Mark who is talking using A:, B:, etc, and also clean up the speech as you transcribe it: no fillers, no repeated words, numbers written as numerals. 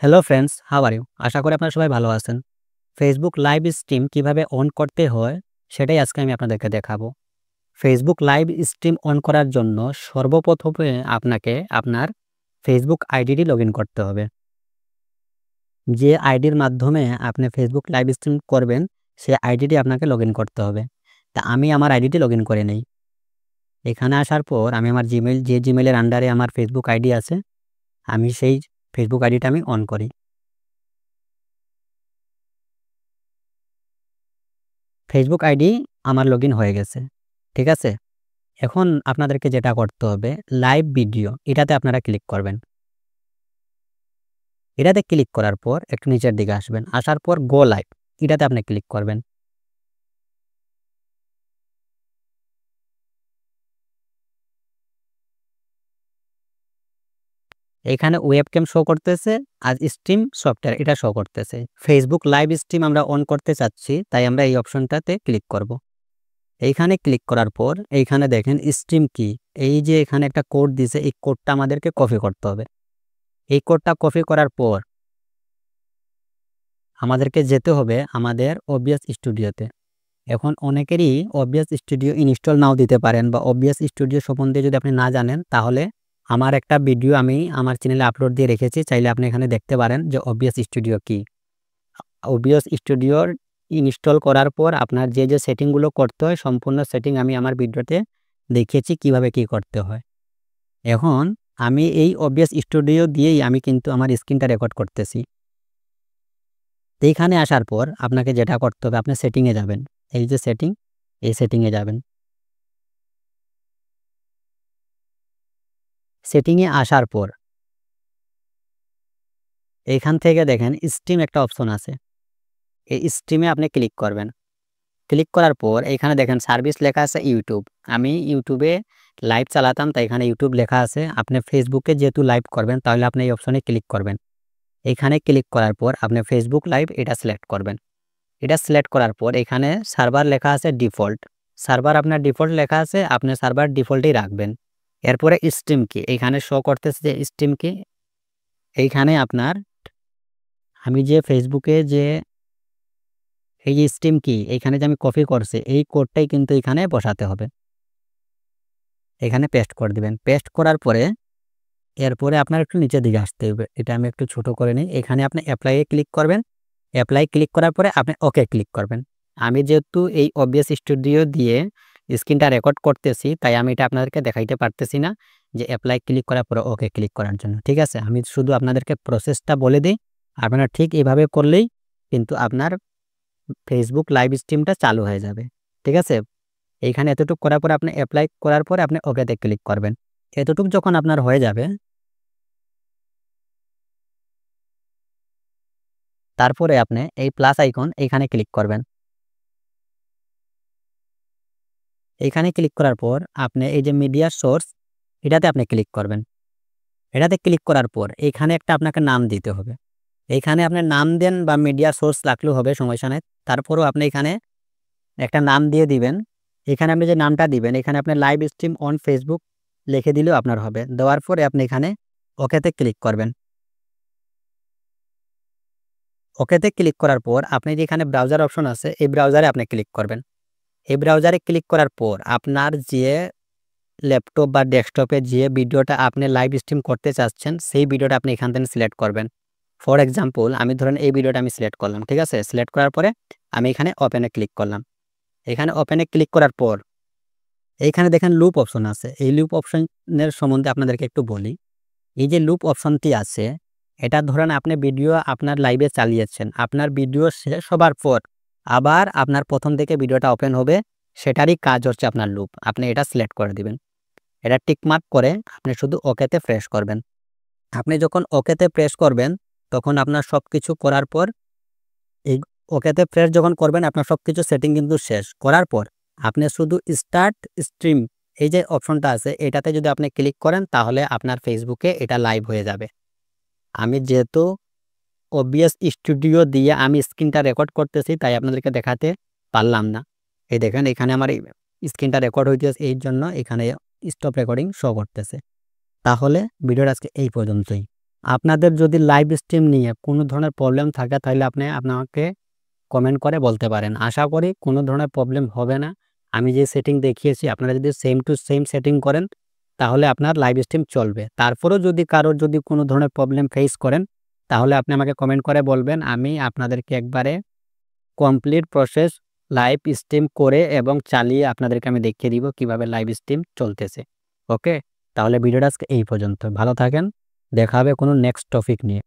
A: Hello friends, how are you? আশা করি আপনারা সবাই ভালো আছেন। ফেসবুক লাইভ স্ট্রিম কিভাবে অন করতে হয় সেটাই আজকে আমি আপনাদেরকে দেখাবো। ফেসবুক লাইভ স্ট্রিম অন করার জন্য সর্বপ্রথমে আপনাকে আপনার ফেসবুক আইডিটি লগইন করতে হবে। যে আইডির মাধ্যমে আপনি ফেসবুক লাইভ স্ট্রিম করবেন, সেই আইডিটি আপনাকে লগইন করতে হবে। তা আমি আমার আইডিটি লগইন করে নেই। এখানে আসার পর আমি আমার যে জিমেইলের আন্ডারে আমার ফেসবুক আইডি আছে, আমি সেই ফেসবুক আইডিটা আমি অন করি। ফেসবুক আইডি আমার লগইন হয়ে গেছে। ঠিক আছে? এখন আপনাদেরকে যেটা করতে হবে, লাইভ ভিডিও এটাতে আপনারা ক্লিক করবেন। এটাতে ক্লিক করার পর একটু নিচের দিকে আসবেন। আসার পর গো লাইভ এটাতে আপনি ক্লিক করবেন। এখানে ওয়েবক্যাম শো করতেছে আর স্ট্রিম সফটওয়্যার এটা শো করতেছে। ফেসবুক লাইভ স্ট্রিম আমরা অন করতে চাচ্ছি, তাই আমরা এই অপশনটাতে ক্লিক করব। এইখানে ক্লিক করার পর এইখানে দেখেন স্ট্রিম কি? এই যে এখানে একটা কোড দিছে, এই কোডটা আমাদেরকে কপি করতে হবে। এই কোডটা কপি করার পর আমাদেরকে যেতে হবে আমাদের OBS স্টুডিওতে। এখন অনেকেরই OBS স্টুডিও ইনস্টল নাও দিতে পারেন, বা OBS স্টুডিও সম্বন্ধে যদি আপনি না জানেন, তাহলে আমার একটা ভিডিও আমি আমার চ্যানেলে আপলোড দিয়ে রেখেছি, চাইলে আপনি এখানে দেখতে পারেন যে OBS স্টুডিও কি। OBS স্টুডিওর ইনস্টল করার পর আপনার যে সেটিংগুলো করতে হয়, সম্পূর্ণ সেটিং আমি আমার ভিডিওতে দেখিয়েছি কিভাবে কি করতে হয়। এখন আমি এই OBS স্টুডিও দিয়েই আমি কিন্তু আমার স্ক্রিনটা রেকর্ড করতেছি। তো এইখানে আসার পর আপনাকে যেটা করতে হবে, আপনি সেটিংয়ে যাবেন। এই যে সেটিং, এই সেটিংয়ে যাবেন। সেটিংয়ে আসার পর এইখান থেকে দেখেন স্ট্রিম একটা অপশন আছে। এই স্ট্রিমে আপনি ক্লিক করবেন। ক্লিক করার পর এখানে দেখেন সার্ভিস লেখা আছে ইউটিউব। আমি ইউটিউবে লাইভ চালাতাম, তাই এখানে ইউটিউব লেখা আছে। আপনি ফেসবুকে যেহেতু লাইভ করবেন, তাহলে আপনি এই অপশনে ক্লিক করবেন। এখানে ক্লিক করার পর আপনি ফেসবুক লাইভ এটা সিলেক্ট করবেন। এটা সিলেক্ট করার পর এখানে সার্ভার লেখা আছে ডিফল্ট। সার্ভার আপনার ডিফল্ট লেখা আছে, আপনি সার্ভার ডিফল্টই রাখবেন। এরপরে স্ট্রিম কি এখানে শো করতেছে, যে স্ট্রিম কি এইখানে আপনার আমি যে ফেসবুকে যে এই যে স্ট্রিম কি এইখানে যে আমি কপি করছি, এই কোডটাই কিন্তু এখানে বসাতে হবে। এখানে পেস্ট করে দিবেন। পেস্ট করার পরে এরপরে আপনার একটু নিচের দিকে আসতে হবে। এটা আমি একটু ছোট করে নিই। এখানে আপনি অ্যাপ্লাই এ ক্লিক করবেন। অ্যাপ্লাই ক্লিক করার পরে আপনি ওকে ক্লিক করবেন। আমি যেহেতু এই OBS স্টুডিও দিয়ে স্ক্রিনটা রেকর্ড করতেছি, তাই আমি এটা আপনাদেরকে দেখাইতে পারতেছি না যে অ্যাপ্লাই ক্লিক করার পরে ওকে ক্লিক করার জন্য। ঠিক আছে? আমি শুধু আপনাদেরকে প্রসেসটা বলে দিই। আপনারা ঠিক এভাবে করলেই কিন্তু আপনার ফেসবুক লাইভ স্ট্রিমটা চালু হয়ে যাবে। ঠিক আছে? এইখানে এতটুকু করার পরে আপনি অ্যাপ্লাই করার পরে আপনি ওকেতে ক্লিক করবেন। এতটুকু যখন আপনার হয়ে যাবে, তারপরে আপনি এই প্লাস আইকন এইখানে ক্লিক করবেন। এইখানে ক্লিক করার পর আপনি এই যে মিডিয়া সোর্স এটাতে আপনি ক্লিক করবেন। এটাতে ক্লিক করার পর এইখানে একটা আপনাকে নাম দিতে হবে। এইখানে আপনি নাম দেন বা মিডিয়া সোর্স রাখলেও হবে, সমস্যা নাই। তারপরেও আপনি এখানে একটা নাম দিয়ে দিবেন। এখানে আপনি যে নামটা দিবেন, এখানে আপনি লাইভ স্ট্রিম অন ফেসবুক লিখে দিলেও আপনার হবে। দেওয়ার পরে আপনি এখানে ওকেতে ক্লিক করবেন। ওকেতে ক্লিক করার পর আপনি যে এখানে ব্রাউজার অপশন আছে, এই ব্রাউজারে আপনি ক্লিক করবেন। এই ব্রাউজারে ক্লিক করার পর আপনার যে ল্যাপটপ বা ডেস্কটপে যে ভিডিওটা আপনি লাইভ স্ট্রিম করতে চাচ্ছেন, সেই ভিডিওটা আপনি এখান থেকে সিলেক্ট করবেন। ফর এক্সাম্পল আমি ধরেন এই ভিডিওটা আমি সিলেক্ট করলাম। ঠিক আছে? সিলেক্ট করার পরে আমি এখানে ওপেনে ক্লিক করলাম। এখানে ওপেনে ক্লিক করার পর এইখানে দেখেন লুপ অপশন আছে। এই লুপ অপশনের সম্বন্ধে আপনাদেরকে একটু বলি। এই যে লুপ অপশনটি আছে, এটা ধরেন আপনি ভিডিও আপনার লাইভে চালিয়েছেন। আপনার ভিডিও শেষ হবার পর আবার আপনার প্রথম থেকে ভিডিওটা ওপেন হবে, সেটারই কাজ হচ্ছে আপনার লুপ। আপনি এটা সিলেক্ট করে দিবেন। এটা টিক মার্ক করে আপনি শুধু ওকেতে প্রেস করবেন। আপনি যখন ওকেতে প্রেস করবেন, তখন আপনার সবকিছু করার পর এই ওকেতে প্রেস যখন করবেন, আপনার সবকিছু সেটিং কিন্তু শেষ করার পর আপনি শুধু স্টার্ট স্ট্রিম এই যে অপশনটা আছে, এটাতে যদি আপনি ক্লিক করেন, তাহলে আপনার ফেসবুকে এটা লাইভ হয়ে যাবে। আমি যেহেতু OBS স্টুডিও দিয়ে আমি স্ক্রিনটা রেকর্ড করতেছি, তাই আপনাদেরকে দেখাতে পারলাম না। এই দেখেন এখানে আমার স্ক্রিনটা রেকর্ড হইতেছে, এই জন্য এখানে স্টপ রেকর্ডিং শো করতেছে। তাহলে ভিডিওটা আজকে এই পর্যন্তই। আপনাদের যদি লাইভ স্ট্রিম নিয়ে কোনো ধরনের প্রবলেম থাকে তাহলে আপনি আমাকে কমেন্ট করে বলতে পারেন। আশা করি কোনো ধরনের প্রবলেম হবে না। আমি যে সেটিং দেখিয়েছি আপনারা যদি সেম টু সেম সেটিং করেন তাহলে আপনার লাইভ স্ট্রিম চলবে। তারপরেও যদি কারোর যদি কোনো ধরনের প্রবলেম ফেস করেন তাহলে আপনি আমাকে কমেন্ট করে বলবেন। আমি আপনাদেরকে একবারে কমপ্লিট প্রসেস লাইভ স্ট্রিম করে এবং চালিয়ে আপনাদেরকে আমি দেখিয়ে দিব কিভাবে লাইভ স্ট্রিম চলতেছে। ওকে? তাহলে ভিডিওটা আজকে এই পর্যন্ত। ভালো থাকেন। দেখা হবে কোনো নেক্সট টপিক নিয়ে।